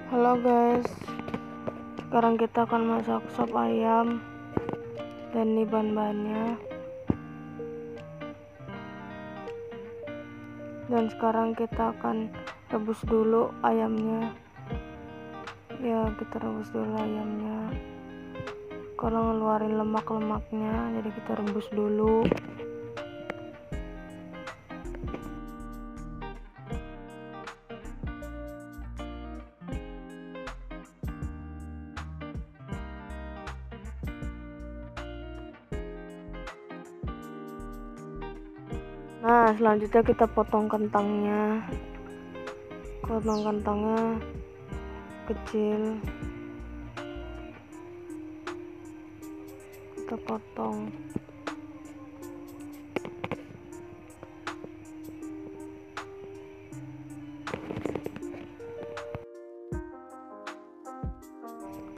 Halo guys, sekarang kita akan masak sop ayam dan ini bahan-bahannya. Dan sekarang kita akan rebus dulu ayamnya. Ya, kita rebus dulu ayamnya. Kalau ngeluarin lemak-lemaknya, jadi kita rebus dulu. Nah, selanjutnya kita potong kentangnya. Potong kentangnya kecil. Kita potong.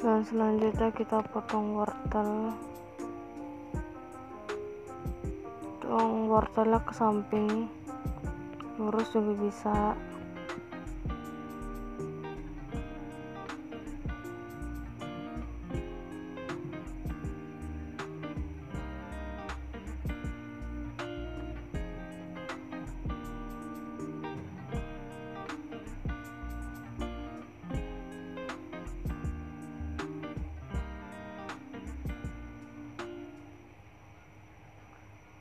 Dan selanjutnya kita potong wortel. Potong wortelnya ke samping, lurus juga bisa.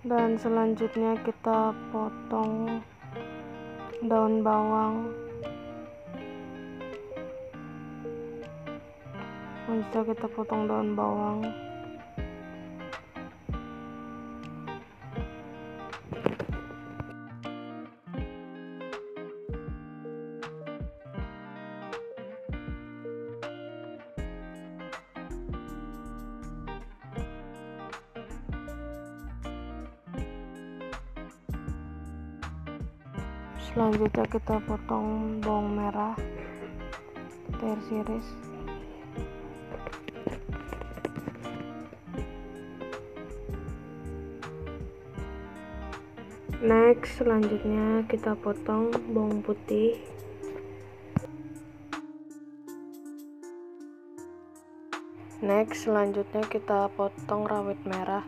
Dan selanjutnya kita potong daun bawang. Selanjutnya kita potong daun bawang. Selanjutnya kita potong bawang merah, kita iris-iris. Next, selanjutnya kita potong bawang putih. Next, selanjutnya kita potong rawit merah.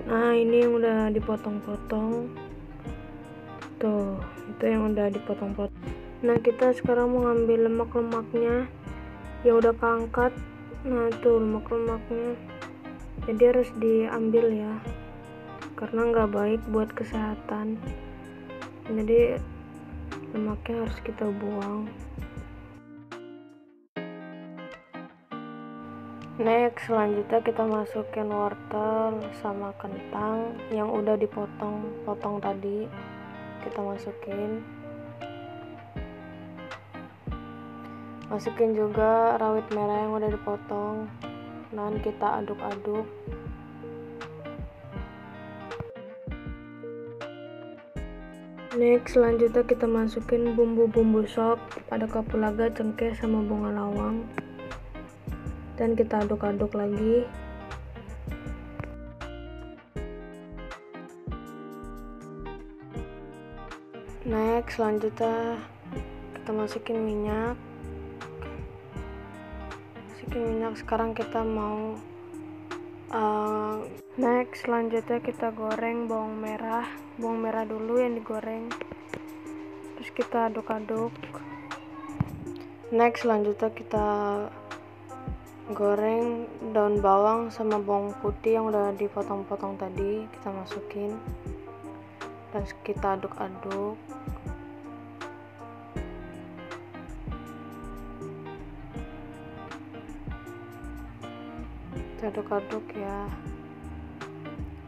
Nah, ini yang udah dipotong-potong. Tuh, itu yang udah dipotong-potong. Nah, kita sekarang mau ngambil lemak-lemaknya yang udah keangkat. Nah, tuh lemak-lemaknya. Jadi harus diambil ya, karena nggak baik buat kesehatan. Jadi lemaknya harus kita buang. Next, selanjutnya kita masukin wortel sama kentang yang udah dipotong-potong tadi. Kita masukin juga rawit merah yang udah dipotong. Dan kita aduk-aduk. Next, selanjutnya kita masukin bumbu-bumbu sop, ada kapulaga, cengkeh, sama bunga lawang. Dan kita aduk-aduk lagi. Next, selanjutnya kita masukin minyak. Sekarang kita mau next, selanjutnya kita goreng bawang merah dulu yang digoreng, terus kita aduk-aduk. Next, selanjutnya kita goreng daun bawang sama bawang putih yang udah dipotong-potong tadi, kita masukin dan kita aduk-aduk. Kita aduk-aduk ya.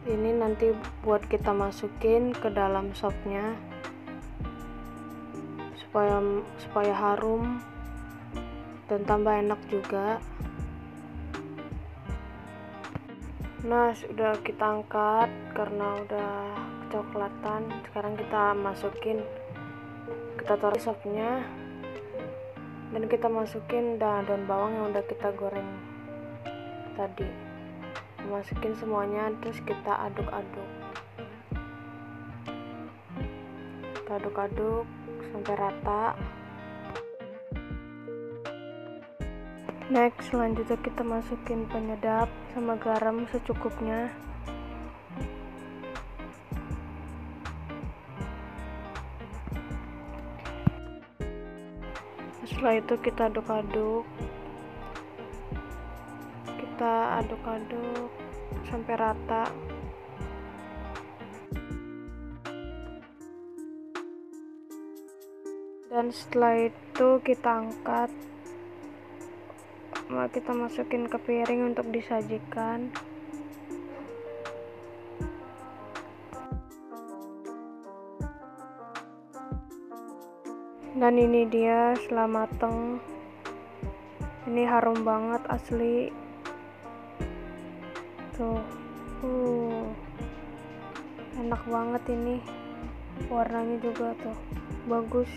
Ini nanti buat kita masukin ke dalam sopnya supaya harum dan tambah enak juga. Nah, sudah kita angkat karena udah kecoklatan. Sekarang kita masukin, kita taruh sopnya. dan kita masukin daun bawang yang udah kita goreng tadi. Masukin semuanya, terus kita aduk-aduk sampai rata. Next, selanjutnya kita masukin penyedap sama garam secukupnya. Setelah itu kita aduk-aduk sampai rata. Dan setelah itu kita angkat, kita masukin ke piring untuk disajikan. Dan ini dia setelah mateng. Ini harum banget asli tuh. Enak banget ini, warnanya juga tuh bagus.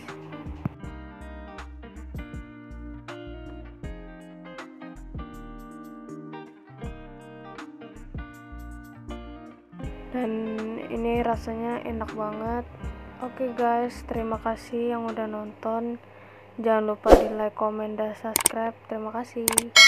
Dan ini rasanya enak banget. Oke guys, terima kasih yang udah nonton. Jangan lupa di like, comment, dan subscribe. Terima kasih.